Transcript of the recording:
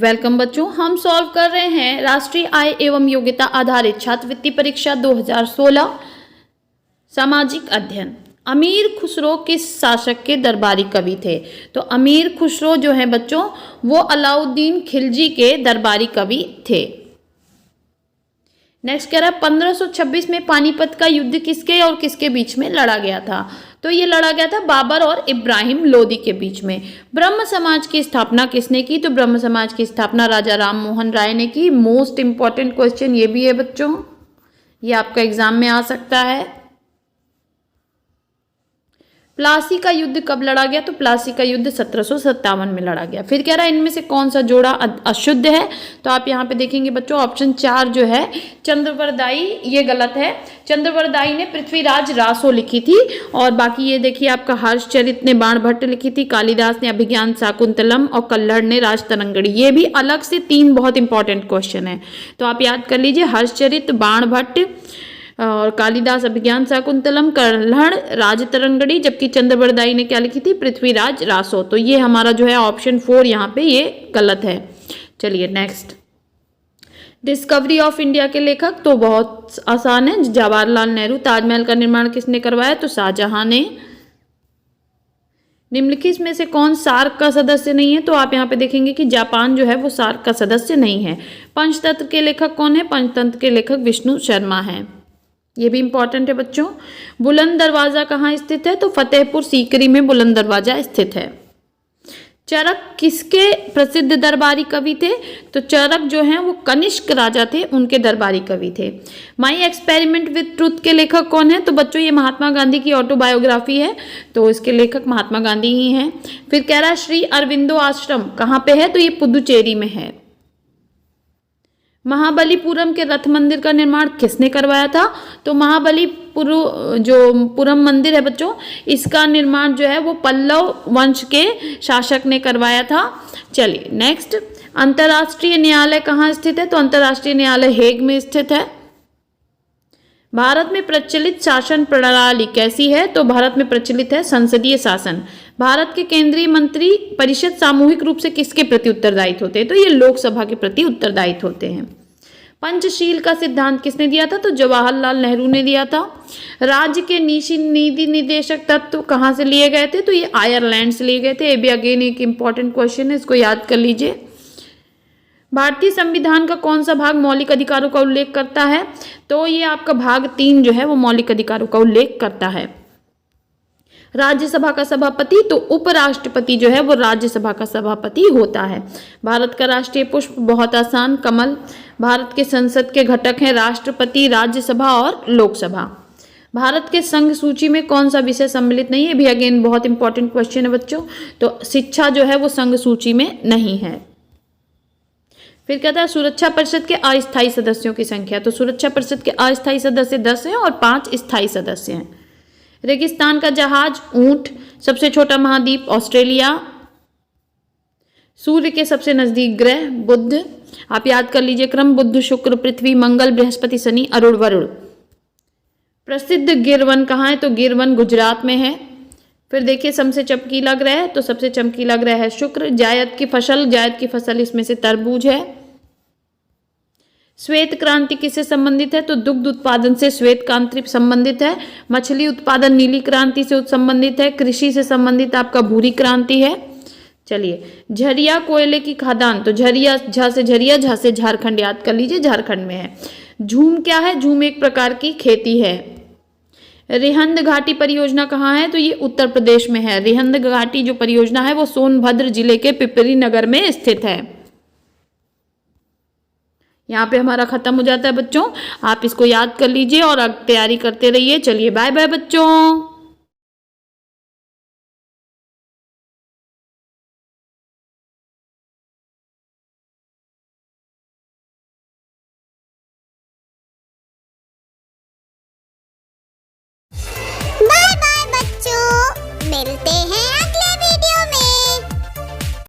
Welcome बच्चों, हम solve कर रहे हैं राष्ट्रीय आय एवं योग्यता आधारित छात्रवृत्ति परीक्षा 2016 सामाजिक अध्ययन। अमीर खुसरो किस शासक के दरबारी कवि थे? तो अमीर खुसरो जो है बच्चों वो अलाउद्दीन खिलजी के दरबारी कवि थे। नेक्स्ट कह रहा है 1526 में पानीपत का युद्ध किसके और किसके बीच में लड़ा गया था? तो ये लड़ा गया था बाबर और इब्राहिम लोदी के बीच में। ब्रह्म समाज की स्थापना किसने की? तो ब्रह्म समाज की स्थापना राजा राम मोहन राय ने की। मोस्ट इंपॉर्टेंट क्वेश्चन ये भी है बच्चों, ये आपका एग्जाम में आ सकता है। प्लासी का युद्ध कब लड़ा गया? तो प्लासी का युद्ध 1757 में लड़ा गया। फिर कह रहा है इनमें से कौन सा जोड़ा अशुद्ध है? तो आप यहाँ पे देखेंगे बच्चों ऑप्शन 4 जो है चंद्रवरदाई, ये गलत है। चंद्रवरदाई ने पृथ्वीराज रासो लिखी थी और बाकी ये देखिए आपका हर्षचरित ने बाणभट्ट लिखी थी, कालिदास ने अभिज्ञान शाकुंतलम और कल्हड़ ने राजतरंगिणी। ये भी अलग से 3 बहुत इंपॉर्टेंट क्वेश्चन है, तो आप याद कर लीजिए हर्षचरित, बाणभट्ट और कालिदास अभिज्ञान शाकुंतलम, कल्हड़ राजतरंगिणी, जबकि चंद्रवरदाई ने क्या लिखी थी? पृथ्वीराज रासो। तो ये हमारा जो है ऑप्शन 4 यहाँ पे ये गलत है। चलिए नेक्स्ट, डिस्कवरी ऑफ इंडिया के लेखक तो बहुत आसान है, जवाहरलाल नेहरू। ताजमहल का निर्माण किसने करवाया? तो शाहजहां ने। निम्नलिखित में से कौन सार्क का सदस्य नहीं है? तो आप यहाँ पे देखेंगे कि जापान जो है वो सार्क का सदस्य नहीं है। पंचतंत्र के लेखक कौन है? पंचतंत्र के लेखक विष्णु शर्मा हैं। ये भी इंपॉर्टेंट है बच्चों। बुलंद दरवाजा कहाँ स्थित है? तो फतेहपुर सीकरी में बुलंद दरवाजा स्थित है। चरक किसके प्रसिद्ध दरबारी कवि थे? तो चरक जो हैं वो कनिष्क राजा थे, उनके दरबारी कवि थे। माई एक्सपेरिमेंट विद ट्रूथ के लेखक कौन है? तो बच्चों ये महात्मा गांधी की ऑटोबायोग्राफी है, तो इसके लेखक महात्मा गांधी ही हैं। फिर कह रहा है श्री अरविंदो आश्रम कहाँ पे है? तो ये पुदुचेरी में है। महाबलीपुरम के रथ मंदिर का निर्माण किसने करवाया था? तो महाबलीपुरम मंदिर है बच्चों, इसका निर्माण जो है वो पल्लव वंश के शासक ने करवाया था। चलिए नेक्स्ट, अंतर्राष्ट्रीय न्यायालय कहाँ स्थित है? तो अंतर्राष्ट्रीय न्यायालय हेग में स्थित है। भारत में प्रचलित शासन प्रणाली कैसी है? तो भारत में प्रचलित है संसदीय शासन। भारत के केंद्रीय मंत्री परिषद सामूहिक रूप से किसके प्रति उत्तरदायित होते हैं? तो ये लोकसभा के प्रति उत्तरदायित होते हैं। पंचशील का सिद्धांत किसने दिया था? तो जवाहरलाल नेहरू ने दिया था। राज्य के नीति निदेशक तत्व कहाँ से लिए गए थे? तो ये आयरलैंड से लिए गए थे। ये भी अगेन एक इंपॉर्टेंट क्वेश्चन है, इसको याद कर लीजिए। भारतीय संविधान का कौन सा भाग मौलिक अधिकारों का उल्लेख करता है? तो ये आपका भाग 3 जो है वो मौलिक अधिकारों का उल्लेख करता है। राज्यसभा का सभापति, तो उपराष्ट्रपति जो है वो राज्यसभा का सभापति होता है। भारत का राष्ट्रीय पुष्प बहुत आसान, कमल। भारत के संसद के घटक हैं राष्ट्रपति, राज्यसभा और लोकसभा। भारत के संघ सूची में कौन सा विषय सम्मिलित नहीं है? भी अगेन बहुत इंपॉर्टेंट क्वेश्चन है बच्चों। तो शिक्षा जो है वो संघ सूची में नहीं है। फिर कहता है सुरक्षा परिषद के अस्थायी सदस्यों की संख्या, तो सुरक्षा परिषद के अस्थायी सदस्य 10 हैं और 5 स्थायी सदस्य हैं। रेगिस्तान का जहाज ऊंट, सबसे छोटा महाद्वीप ऑस्ट्रेलिया, सूर्य के सबसे नजदीक ग्रह बुध। आप याद कर लीजिए क्रम, बुध शुक्र पृथ्वी मंगल बृहस्पति शनि अरुण वरुण। प्रसिद्ध गिरवन कहाँ है? तो गिरवन गुजरात में है। फिर देखिए सबसे चमकीला ग्रह, तो सबसे चमकीला ग्रह है शुक्र। जायद की फसल इसमें से तरबूज है। श्वेत क्रांति किससे संबंधित है? तो दुग्ध उत्पादन से श्वेत क्रांति संबंधित है। मछली उत्पादन नीली क्रांति से संबंधित है। कृषि से संबंधित आपका भूरी क्रांति है। चलिए, झरिया कोयले की खदान, तो झरिया झा से झारखंड याद कर लीजिए, झारखंड में है। झूम क्या है? झूम एक प्रकार की खेती है। रिहंद घाटी परियोजना कहाँ है? तो ये उत्तर प्रदेश में है। रिहंद घाटी जो परियोजना है वो सोनभद्र जिले के पिपरी नगर में स्थित है। यहाँ पे हमारा खत्म हो जाता है बच्चों, आप इसको याद कर लीजिए और तैयारी करते रहिए। चलिए बाय बाय बच्चों। बाय बाय बच्चों, मिलते हैं